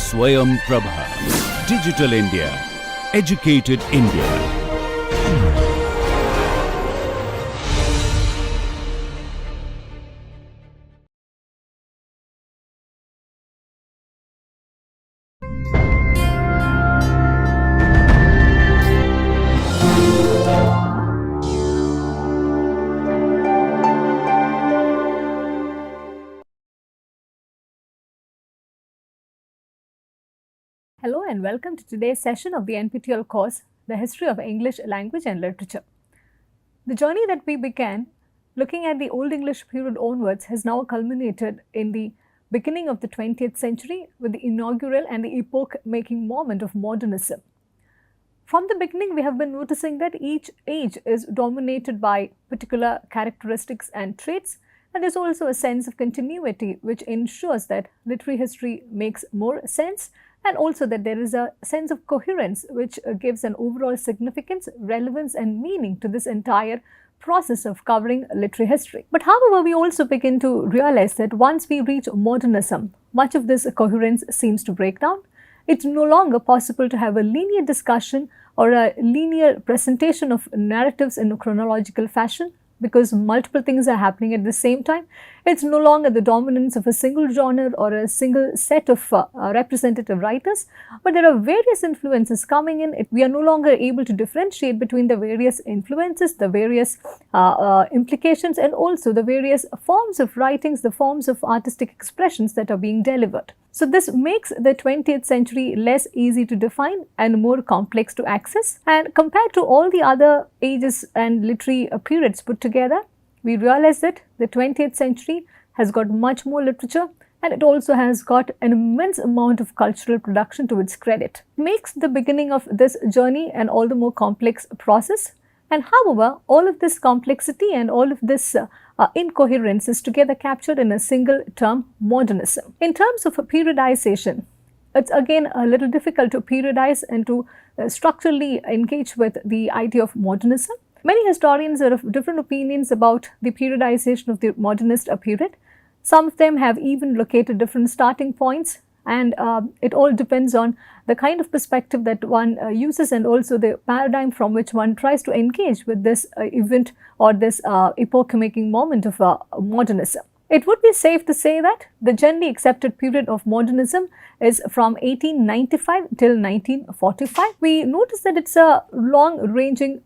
Swayam Prabha. Digital India. Educated India. Hello and welcome to today's session of the NPTEL course, The History of English Language and Literature. The journey that we began looking at the Old English period onwards has now culminated in the beginning of the 20th century with the inaugural and the epoch-making moment of modernism. From the beginning, we have been noticing that each age is dominated by particular characteristics and traits, and there's also a sense of continuity which ensures that literary history makes more sense, and also that there is a sense of coherence which gives an overall significance, relevance and meaning to this entire process of covering literary history. But however, we also begin to realize that once we reach modernism, much of this coherence seems to break down. It's no longer possible to have a linear discussion or a linear presentation of narratives in a chronological fashion, because multiple things are happening at the same time. It's no longer the dominance of a single genre or a single set of representative writers, but there are various influences coming in. We are no longer able to differentiate between the various influences, the various implications, and also the various forms of writings, the forms of artistic expressions that are being delivered. So this makes the 20th century less easy to define and more complex to access. And compared to all the other ages and literary periods put together, we realize that the 20th century has got much more literature, and it also has got an immense amount of cultural production to its credit. It makes the beginning of this journey an all the more complex process. And however, all of this complexity and all of this incoherence is together captured in a single term, modernism. In terms of periodization, it's again a little difficult to periodize and to structurally engage with the idea of modernism. Many historians are of different opinions about the periodization of the modernist period. Some of them have even located different starting points, and it all depends on the kind of perspective that one uses and also the paradigm from which one tries to engage with this event or this epoch-making moment of modernism. It would be safe to say that the generally accepted period of modernism is from 1895 till 1945. We notice that it's a long-ranging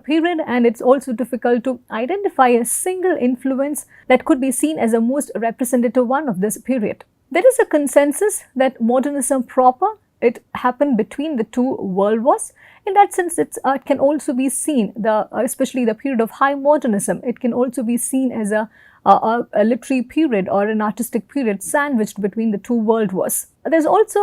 period, and it's also difficult to identify a single influence that could be seen as a most representative one of this period. There is a consensus that modernism proper, it happened between the two world wars. In that sense, it can also be seen, especially the period of high modernism, it can also be seen as a literary period or an artistic period sandwiched between the two world wars. There's also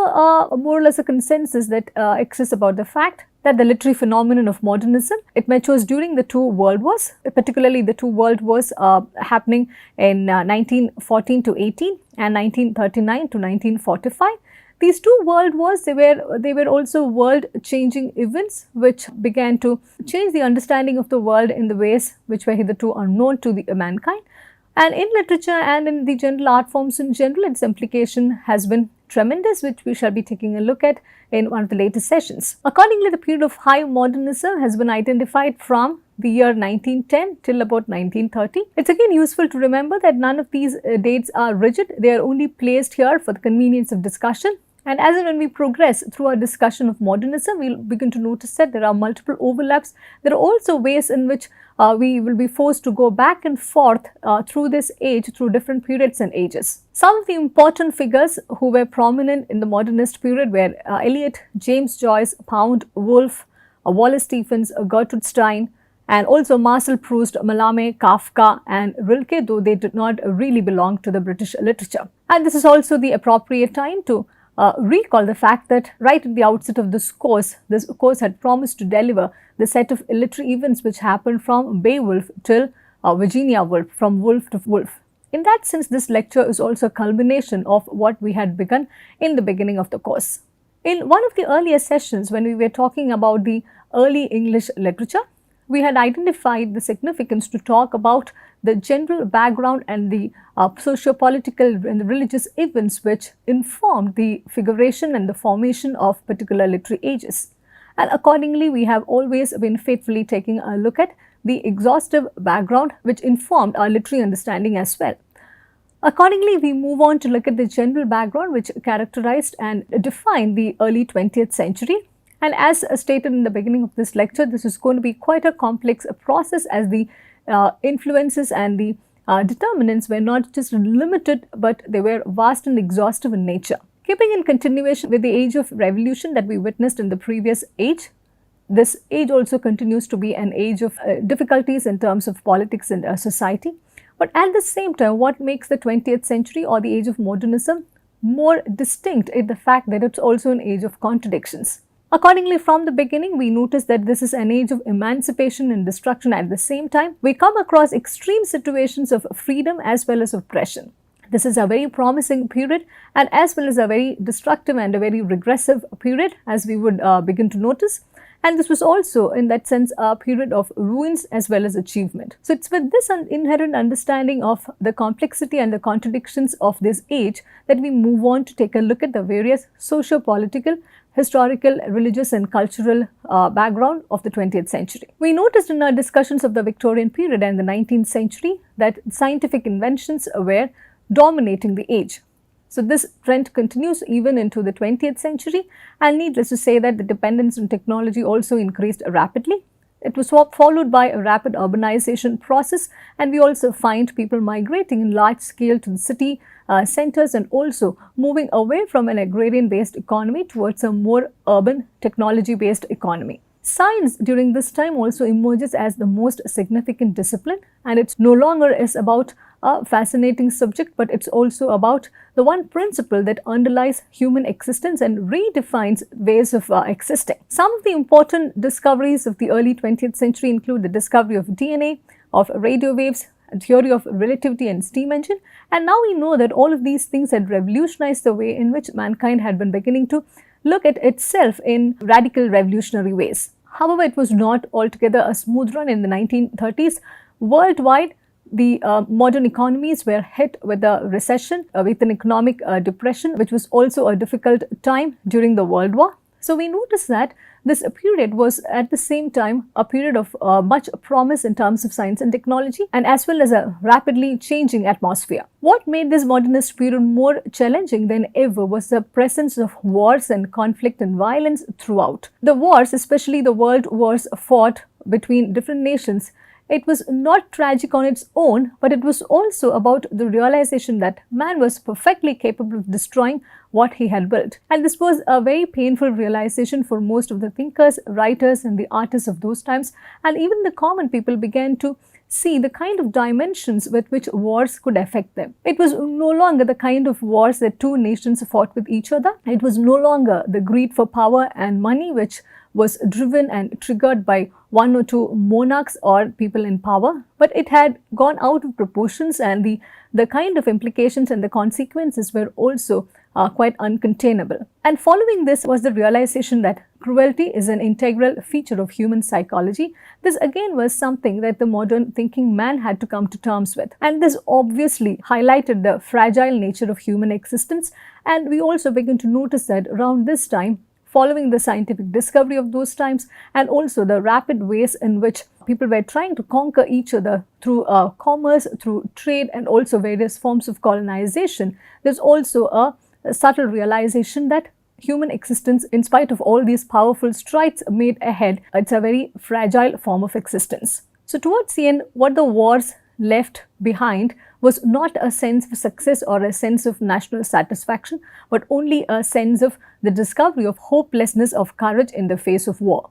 more or less a consensus that exists about the fact that the literary phenomenon of modernism, it matures during the two world wars, particularly the two world wars happening in 1914 to 18 and 1939 to 1945. These two world wars, they were also world-changing events which began to change the understanding of the world in the ways which were hitherto unknown to mankind. And in literature and in the general art forms in general, its implication has been tremendous, which we shall be taking a look at in one of the latest sessions. Accordingly, the period of high modernism has been identified from the year 1910 till about 1930. It's again useful to remember that none of these dates are rigid. They are only placed here for the convenience of discussion. And as and when we progress through our discussion of modernism, we'll begin to notice that there are multiple overlaps. There are also ways in which we will be forced to go back and forth through this age, through different periods and ages. Some of the important figures who were prominent in the modernist period were Eliot, James Joyce, Pound, Woolf, Wallace Stephens, Gertrude Stein, and also Marcel Proust, Mallarmé, Kafka and Rilke, though they did not really belong to the British literature. And this is also the appropriate time to recall the fact that right at the outset of this course had promised to deliver the set of literary events which happened from Beowulf till Virginia Woolf, from Woolf to Woolf. In that sense, this lecture is also a culmination of what we had begun in the beginning of the course. In one of the earlier sessions, when we were talking about the early English literature, we had identified the significance to talk about the general background and the socio-political and the religious events which informed the figuration and the formation of particular literary ages. And accordingly, we have always been faithfully taking a look at the exhaustive background which informed our literary understanding as well. Accordingly, we move on to look at the general background which characterized and defined the early 20th century. And as stated in the beginning of this lecture, this is going to be quite a complex process, as the influences and the determinants were not just limited, but they were vast and exhaustive in nature. Keeping in continuation with the age of revolution that we witnessed in the previous age, this age also continues to be an age of difficulties in terms of politics and society. But at the same time, what makes the 20th century or the age of modernism more distinct is the fact that it's also an age of contradictions. Accordingly, from the beginning, we notice that this is an age of emancipation and destruction. At the same time, we come across extreme situations of freedom as well as oppression. This is a very promising period, and as well as a very destructive and a very regressive period, as we would begin to notice. And this was also, in that sense, a period of ruins as well as achievement. So it's with this inherent understanding of the complexity and the contradictions of this age that we move on to take a look at the various socio-political, historical, religious and cultural background of the 20th century. We noticed in our discussions of the Victorian period and the 19th century that scientific inventions were dominating the age. So this trend continues even into the 20th century, and needless to say that the dependence on technology also increased rapidly. It was followed by a rapid urbanization process, and we also find people migrating in large scale to the city centers and also moving away from an agrarian based economy towards a more urban technology based economy. Science during this time also emerges as the most significant discipline, and it's no longer is about a fascinating subject, but it's also about the one principle that underlies human existence and redefines ways of existing. Some of the important discoveries of the early 20th century include the discovery of DNA, of radio waves, a theory of relativity and steam engine, and now we know that all of these things had revolutionized the way in which mankind had been beginning to look at itself in radical revolutionary ways. However, it was not altogether a smooth run in the 1930s. Worldwide, the modern economies were hit with a recession, with an economic depression, which was also a difficult time during the World War. So we notice that this period was at the same time a period of much promise in terms of science and technology, and as well as a rapidly changing atmosphere. What made this modernist period more challenging than ever was the presence of wars and conflict and violence throughout. The wars, especially the world wars fought between different nations, it was not tragic on its own, but it was also about the realization that man was perfectly capable of destroying what he had built. And this was a very painful realization for most of the thinkers, writers and the artists of those times, and even the common people began to see the kind of dimensions with which wars could affect them. It was no longer the kind of wars that two nations fought with each other. It was no longer the greed for power and money which was driven and triggered by one or two monarchs or people in power, but it had gone out of proportions, and the kind of implications and the consequences were also quite uncontainable. And following this was the realization that cruelty is an integral feature of human psychology. This again was something that the modern thinking man had to come to terms with, and this obviously highlighted the fragile nature of human existence. And we also begin to notice that around this time, following the scientific discovery of those times and also the rapid ways in which people were trying to conquer each other through commerce, through trade and also various forms of colonization, there's also a subtle realization that human existence, in spite of all these powerful strides made ahead, it's a very fragile form of existence. So towards the end, what the wars left behind was not a sense of success or a sense of national satisfaction, but only a sense of the discovery of hopelessness of courage in the face of war.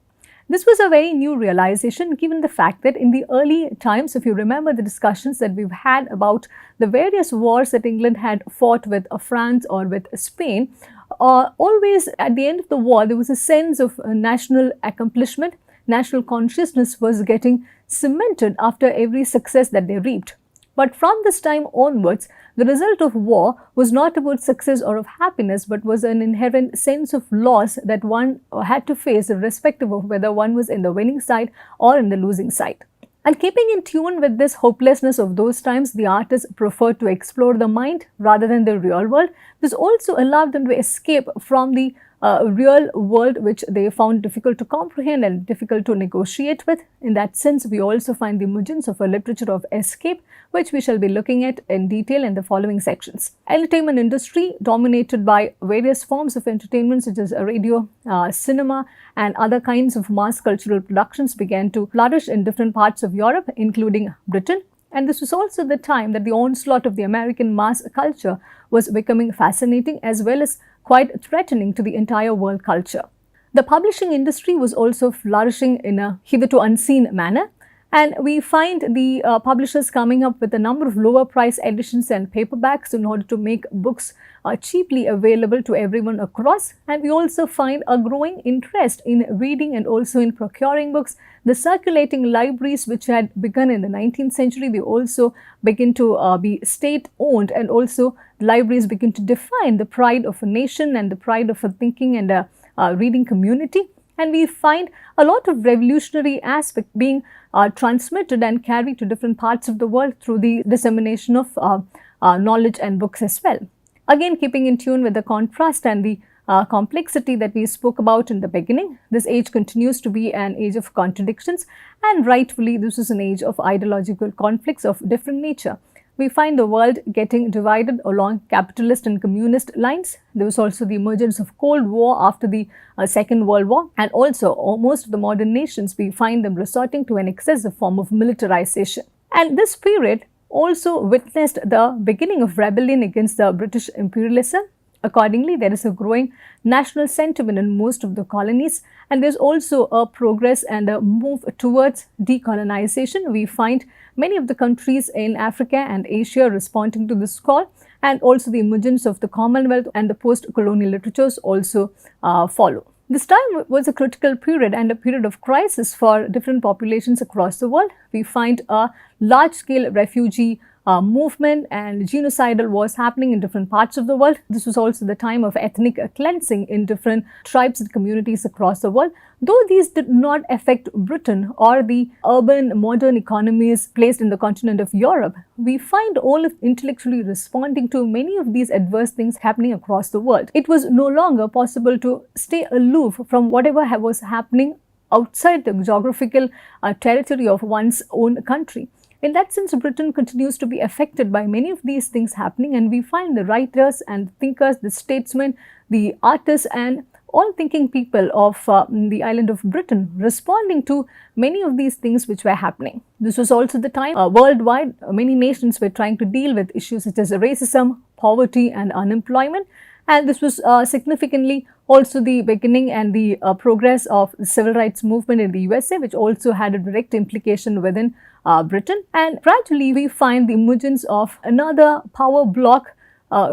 This was a very new realization, given the fact that in the early times, if you remember the discussions that we've had about the various wars that England had fought with France or with Spain, always at the end of the war, there was a sense of national accomplishment. National consciousness was getting cemented after every success that they reaped. But from this time onwards, the result of war was not about success or of happiness, but was an inherent sense of loss that one had to face irrespective of whether one was in the winning side or in the losing side. And keeping in tune with this hopelessness of those times, the artists preferred to explore the mind rather than the real world. This also allowed them to escape from the real world, which they found difficult to comprehend and difficult to negotiate with. In that sense, we also find the emergence of a literature of escape, which we shall be looking at in detail in the following sections. Entertainment industry, dominated by various forms of entertainment such as radio, cinema, and other kinds of mass cultural productions, began to flourish in different parts of Europe, including Britain. And this was also the time that the onslaught of the American mass culture was becoming fascinating as well as quite threatening to the entire world culture. The publishing industry was also flourishing in a hitherto unseen manner, and we find the publishers coming up with a number of lower price editions and paperbacks in order to make books cheaply available to everyone across. And we also find a growing interest in reading and also in procuring books. The circulating libraries, which had begun in the 19th century, they also begin to be state owned, and also libraries begin to define the pride of a nation and the pride of a thinking and a reading community. And we find a lot of revolutionary aspect being transmitted and carried to different parts of the world through the dissemination of knowledge and books as well. Again, keeping in tune with the contrast and the complexity that we spoke about in the beginning, this age continues to be an age of contradictions, and rightfully this is an age of ideological conflicts of different nature. We find the world getting divided along capitalist and communist lines. There was also the emergence of Cold War after the Second World War, and also most of the modern nations, we find them resorting to an excessive form of militarization. And this period also witnessed the beginning of rebellion against the British imperialism. Accordingly, there is a growing national sentiment in most of the colonies, and there's also a progress and a move towards decolonization. We find many of the countries in Africa and Asia responding to this call, and also the emergence of the Commonwealth and the post-colonial literatures also follow. This time was a critical period and a period of crisis for different populations across the world. We find a large-scale refugee movement and genocidal wars happening in different parts of the world. This was also the time of ethnic cleansing in different tribes and communities across the world. Though these did not affect Britain or the urban modern economies placed in the continent of Europe, we find all of intellectually responding to many of these adverse things happening across the world. It was no longer possible to stay aloof from whatever was happening outside the geographical territory of one's own country. In that sense, Britain continues to be affected by many of these things happening, and we find the writers and thinkers, the statesmen, the artists, and all thinking people of the island of Britain responding to many of these things which were happening. This was also the time worldwide many nations were trying to deal with issues such as racism, poverty, and unemployment. And this was significantly also the beginning and the progress of the civil rights movement in the USA, which also had a direct implication within Britain. And gradually we find the emergence of another power bloc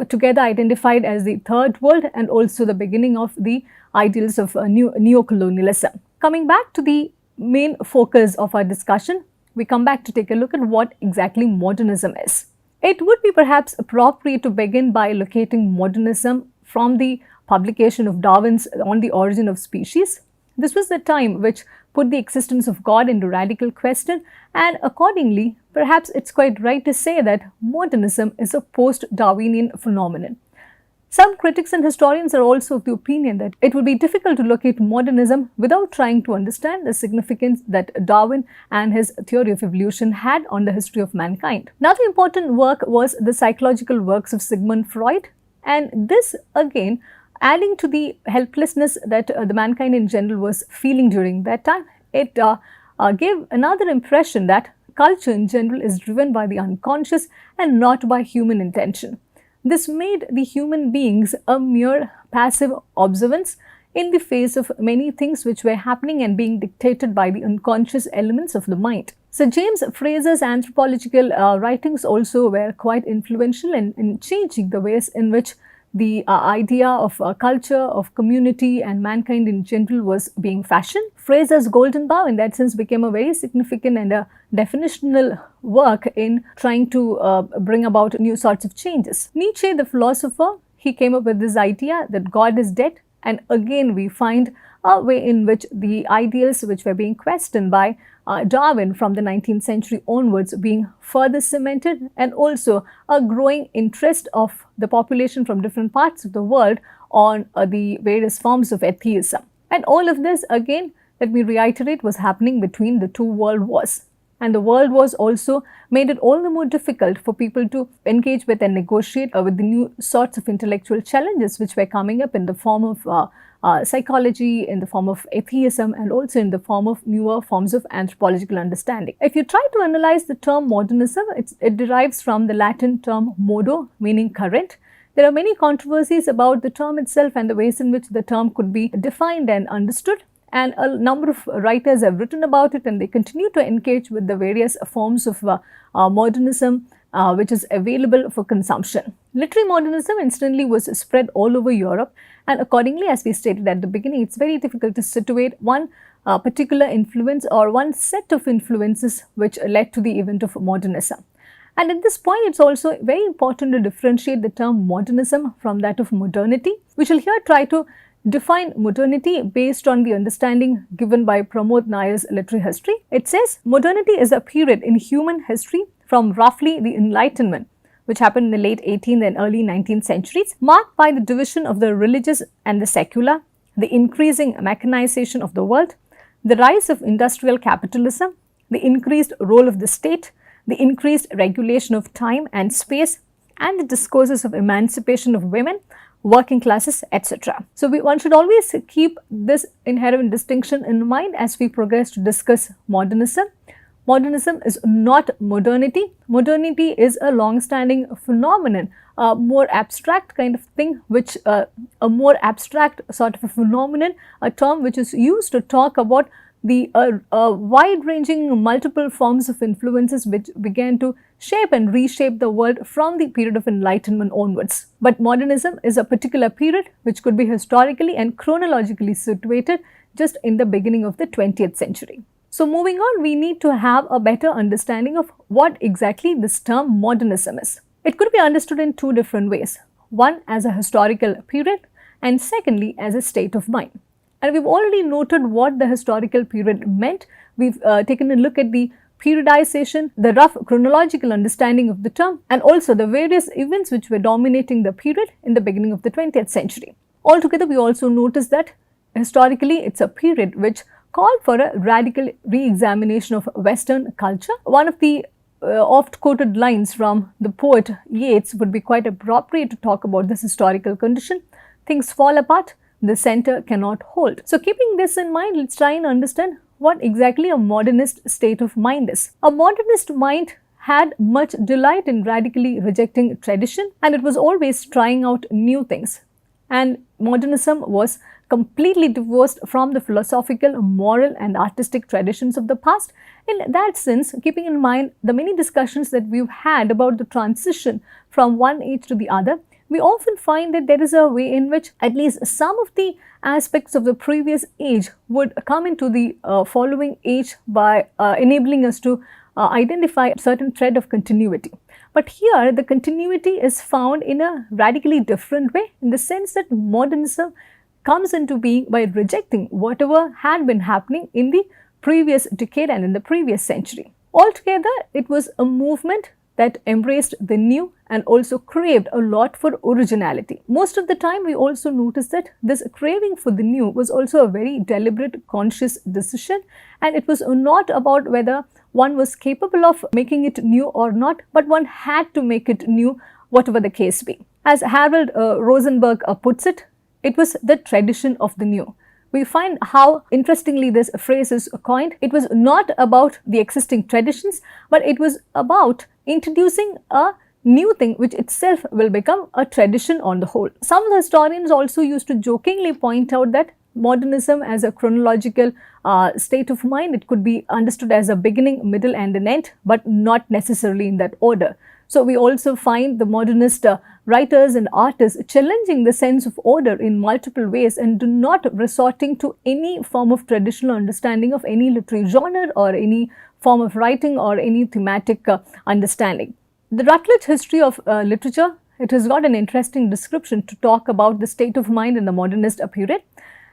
together identified as the Third World, and also the beginning of the ideals of neo-colonialism. Coming back to the main focus of our discussion, we come back to take a look at what exactly modernism is. It would be perhaps appropriate to begin by locating modernism from the publication of Darwin's On the Origin of Species. This was the time which put the existence of God into radical question, and accordingly, perhaps it's quite right to say that modernism is a post-Darwinian phenomenon. Some critics and historians are also of the opinion that it would be difficult to locate modernism without trying to understand the significance that Darwin and his theory of evolution had on the history of mankind. Another important work was the psychological works of Sigmund Freud, and this again adding to the helplessness that the mankind in general was feeling during that time. It gave another impression that culture in general is driven by the unconscious and not by human intention. This made the human beings a mere passive observance in the face of many things which were happening and being dictated by the unconscious elements of the mind. So James Fraser's anthropological writings also were quite influential in changing the ways in which the idea of culture, of community and mankind in general was being fashioned. Fraser's Golden Bough in that sense became a very significant and a definitional work in trying to bring about new sorts of changes. Nietzsche, the philosopher, he came up with this idea that God is dead, and again we find a way in which the ideals which were being questioned by Darwin from the 19th century onwards being further cemented, and also a growing interest of the population from different parts of the world on the various forms of atheism. And all of this, again, let me reiterate, was happening between the two world wars. And the world wars also made it all the more difficult for people to engage with and negotiate with the new sorts of intellectual challenges which were coming up in the form of psychology, in the form of atheism, and also in the form of newer forms of anthropological understanding. If you try to analyze the term modernism, it derives from the Latin term modo, meaning current. There are many controversies about the term itself and the ways in which the term could be defined and understood. And a number of writers have written about it, and they continue to engage with the various forms of modernism which is available for consumption. Literary modernism instantly was spread all over Europe, and accordingly, as we stated at the beginning, it's very difficult to situate one particular influence or one set of influences which led to the event of modernism. And at this point, it's also very important to differentiate the term modernism from that of modernity. We shall here try to define modernity based on the understanding given by Pramod Nair's literary history. It says, modernity is a period in human history from roughly the Enlightenment, which happened in the late 18th and early 19th centuries, marked by the division of the religious and the secular, the increasing mechanization of the world, the rise of industrial capitalism, the increased role of the state, the increased regulation of time and space, and the discourses of emancipation of women, working classes, etc. So one should always keep this inherent distinction in mind as we progress to discuss modernism. Modernism is not modernity. Modernity is a long-standing phenomenon, a more abstract kind of thing, which a more abstract sort of a phenomenon, a term which is used to talk about the wide-ranging multiple forms of influences which began to shape and reshape the world from the period of Enlightenment onwards. But modernism is a particular period which could be historically and chronologically situated just in the beginning of the 20th century. So moving on, we need to have a better understanding of what exactly this term modernism is. It could be understood in two different ways. One as a historical period, and secondly as a state of mind. And we've already noted what the historical period meant. We've taken a look at the periodization, the rough chronological understanding of the term, and also the various events which were dominating the period in the beginning of the 20th century. Altogether, we also noticed that historically it's a period which called for a radical re-examination of Western culture. One of the oft-quoted lines from the poet Yeats would be quite appropriate to talk about this historical condition. Things fall apart, the center cannot hold. So keeping this in mind, let's try and understand what exactly a modernist state of mind is. A modernist mind had much delight in radically rejecting tradition, and it was always trying out new things. And modernism was completely divorced from the philosophical, moral and artistic traditions of the past. In that sense, keeping in mind the many discussions that we've had about the transition from one age to the other, we often find that there is a way in which at least some of the aspects of the previous age would come into the following age by enabling us to identify a certain thread of continuity. But here the continuity is found in a radically different way, in the sense that modernism comes into being by rejecting whatever had been happening in the previous decade and in the previous century. Altogether, it was a movement that embraced the new and also craved a lot for originality. Most of the time, we also notice that this craving for the new was also a very deliberate, conscious decision, and it was not about whether one was capable of making it new or not, but one had to make it new, whatever the case be. As Harold Rosenberg puts it, it was the tradition of the new. We find how interestingly this phrase is coined. It was not about the existing traditions, but it was about introducing a new thing which itself will become a tradition on the whole. Some of the historians also used to jokingly point out that modernism as a chronological state of mind, it could be understood as a beginning, middle and an end, but not necessarily in that order. So we also find the modernist writers and artists challenging the sense of order in multiple ways and do not resorting to any form of traditional understanding of any literary genre or any form of writing or any thematic understanding. The Rutledge History of Literature, it has got an interesting description to talk about the state of mind in the modernist period.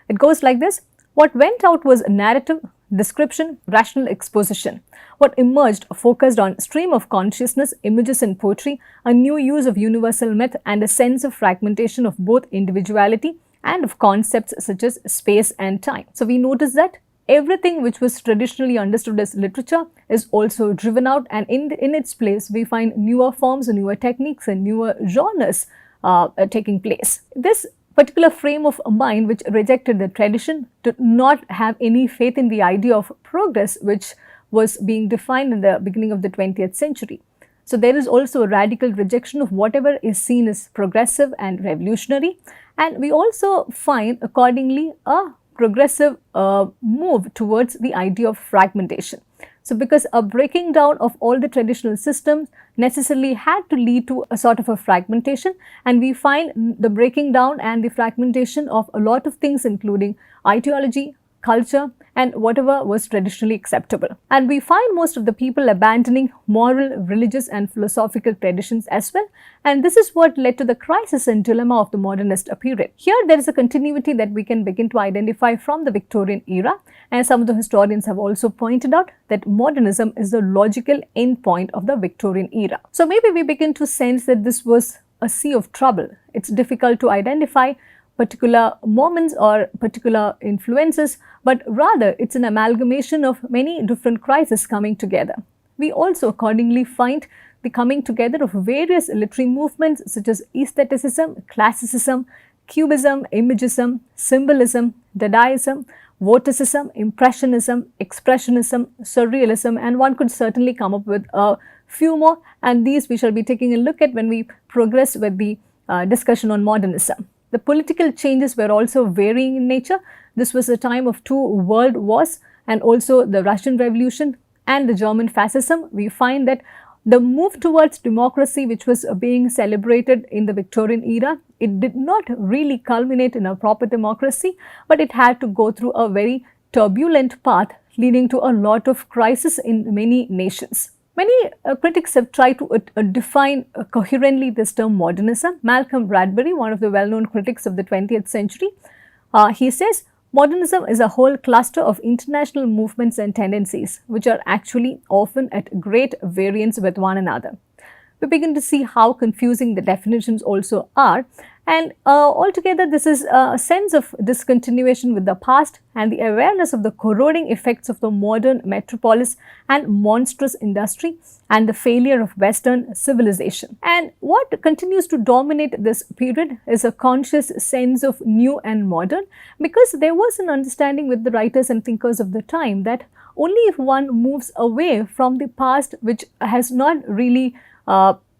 It goes like this: what went out was narrative, description, rational exposition. What emerged focused on stream of consciousness, images and poetry, a new use of universal myth, and a sense of fragmentation of both individuality and of concepts such as space and time. So we notice that everything which was traditionally understood as literature is also driven out, and in its place we find newer forms, newer techniques and newer genres taking place. This particular frame of mind which rejected the tradition did not have any faith in the idea of progress which was being defined in the beginning of the 20th century. So there is also a radical rejection of whatever is seen as progressive and revolutionary, and we also find accordingly a progressive move towards the idea of fragmentation. So because a breaking down of all the traditional systems necessarily had to lead to a sort of a fragmentation, and we find the breaking down and the fragmentation of a lot of things including ideology, culture and whatever was traditionally acceptable. And we find most of the people abandoning moral, religious and philosophical traditions as well, and this is what led to the crisis and dilemma of the modernist period. Here there is a continuity that we can begin to identify from the Victorian era, and some of the historians have also pointed out that modernism is the logical end point of the Victorian era. So maybe we begin to sense that this was a sea of trouble. It's difficult to identify particular moments or particular influences, but rather it's an amalgamation of many different crises coming together. We also accordingly find the coming together of various literary movements such as aestheticism, classicism, cubism, imagism, symbolism, dadaism, vorticism, impressionism, expressionism, surrealism, and one could certainly come up with a few more, and these we shall be taking a look at when we progress with the discussion on modernism. The political changes were also varying in nature. This was a time of 2 world wars and also the Russian Revolution and the German fascism. We find that the move towards democracy which was being celebrated in the Victorian era, it did not really culminate in a proper democracy, but it had to go through a very turbulent path leading to a lot of crisis in many nations. Many critics have tried to define coherently this term modernism. Malcolm Bradbury, one of the well-known critics of the 20th century, he says, modernism is a whole cluster of international movements and tendencies which are actually often at great variance with one another. We begin to see how confusing the definitions also are, and altogether this is a sense of discontinuation with the past and the awareness of the corroding effects of the modern metropolis and monstrous industry and the failure of Western civilization. And what continues to dominate this period is a conscious sense of new and modern, because there was an understanding with the writers and thinkers of the time that only if one moves away from the past which has not really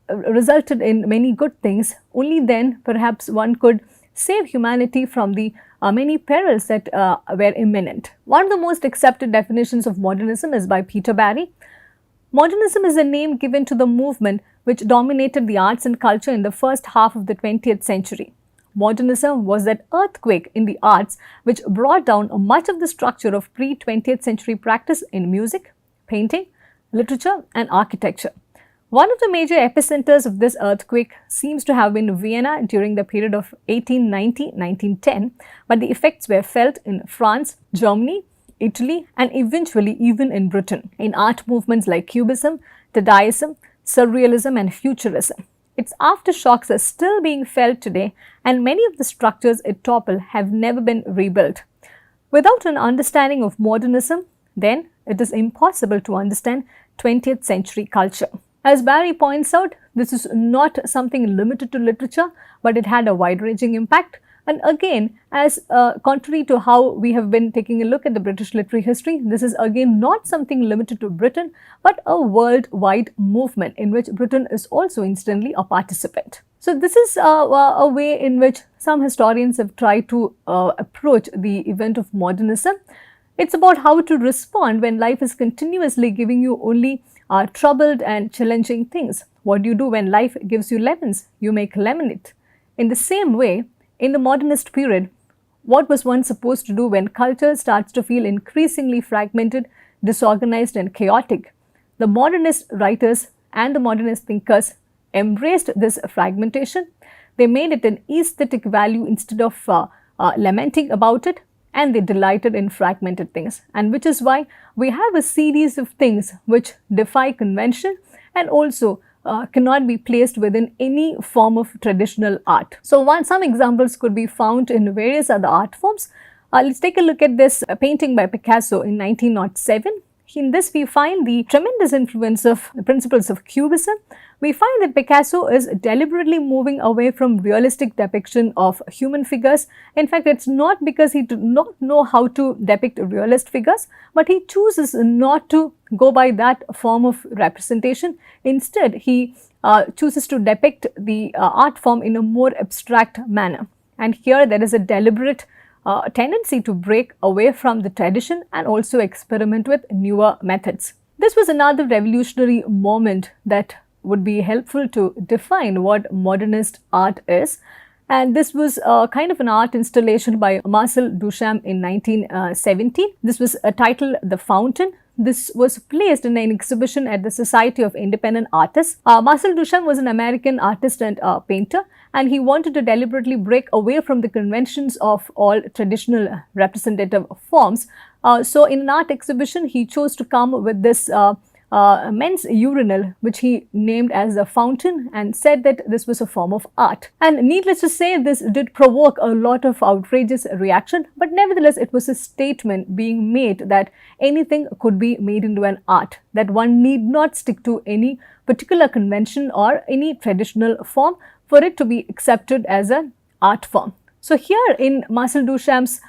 resulted in many good things, only then perhaps one could save humanity from the many perils that were imminent. One of the most accepted definitions of modernism is by Peter Barry. Modernism is a name given to the movement which dominated the arts and culture in the first half of the 20th century. Modernism was that earthquake in the arts which brought down much of the structure of pre-20th century practice in music, painting, literature and architecture. One of the major epicenters of this earthquake seems to have been Vienna during the period of 1890-1910, but the effects were felt in France, Germany, Italy and eventually even in Britain, in art movements like Cubism, Dadaism, Surrealism and Futurism. Its aftershocks are still being felt today, and many of the structures it toppled have never been rebuilt. Without an understanding of modernism, then it is impossible to understand 20th century culture. As Barry points out, this is not something limited to literature, but it had a wide-ranging impact. And again, as contrary to how we have been taking a look at the British literary history, this is again not something limited to Britain, but a worldwide movement in which Britain is also instantly a participant. So this is a way in which some historians have tried to approach the event of modernism. It's about how to respond when life is continuously giving you only troubled and challenging things. what do you do when life gives you lemons? You make lemonade. In the same way, in the modernist period, what was one supposed to do when culture starts to feel increasingly fragmented, disorganized and chaotic? The modernist writers and the modernist thinkers embraced this fragmentation. They made it an aesthetic value instead of lamenting about it, and they delighted in fragmented things, and which is why we have a series of things which defy convention and also cannot be placed within any form of traditional art. So some examples could be found in various other art forms. Let's take a look at this painting by Picasso in 1907. In this, we find the tremendous influence of the principles of Cubism. We find that Picasso is deliberately moving away from realistic depiction of human figures. In fact, it's not because he did not know how to depict realist figures, but he chooses not to go by that form of representation. Instead, he chooses to depict the art form in a more abstract manner. And here there is a deliberate tendency to break away from the tradition and also experiment with newer methods. This was another revolutionary moment that would be helpful to define what modernist art is. And this was kind of an art installation by Marcel Duchamp in 1917. This was titled The Fountain. This was placed in an exhibition at the Society of Independent Artists. Marcel Duchamp was an American artist and painter, and he wanted to deliberately break away from the conventions of all traditional representative forms. So in an art exhibition, he chose to come with this men's urinal, which he named as a fountain, and said that this was a form of art. And needless to say, this did provoke a lot of outrageous reaction, but nevertheless it was a statement being made that anything could be made into an art, that one need not stick to any particular convention or any traditional form for it to be accepted as an art form. So here in Marcel Duchamp's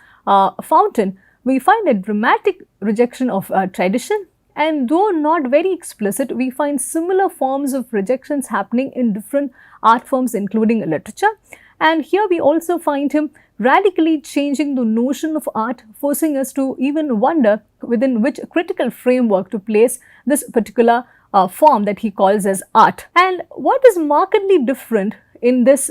fountain, we find a dramatic rejection of tradition. And though not very explicit, we find similar forms of rejections happening in different art forms, including literature. And here we also find him radically changing the notion of art, forcing us to even wonder within which critical framework to place this particular form that he calls as art. And what is markedly different in this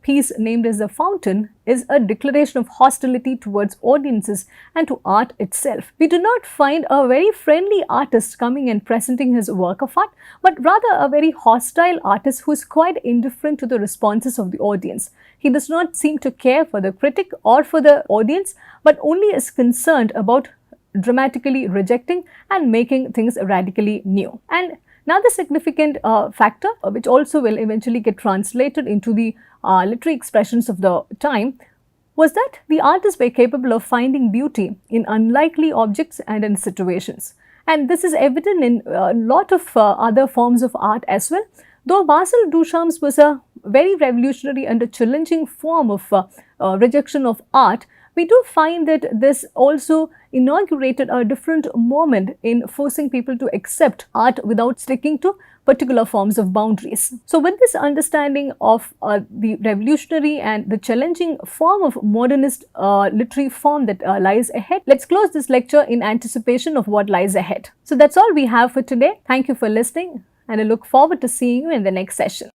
piece named as The Fountain is a declaration of hostility towards audiences and to art itself. We do not find a very friendly artist coming and presenting his work of art, but rather a very hostile artist who is quite indifferent to the responses of the audience. He does not seem to care for the critic or for the audience, but only is concerned about dramatically rejecting and making things radically new. And another significant factor, which also will eventually get translated into the literary expressions of the time, was that the artists were capable of finding beauty in unlikely objects and in situations. And this is evident in a lot of other forms of art as well. Though Marcel Duchamp's was a very revolutionary and a challenging form of rejection of art, we do find that this also inaugurated a different moment in forcing people to accept art without sticking to particular forms of boundaries. So with this understanding of the revolutionary and the challenging form of modernist literary form that lies ahead, let's close this lecture in anticipation of what lies ahead. So that's all we have for today. Thank you for listening, and I look forward to seeing you in the next session.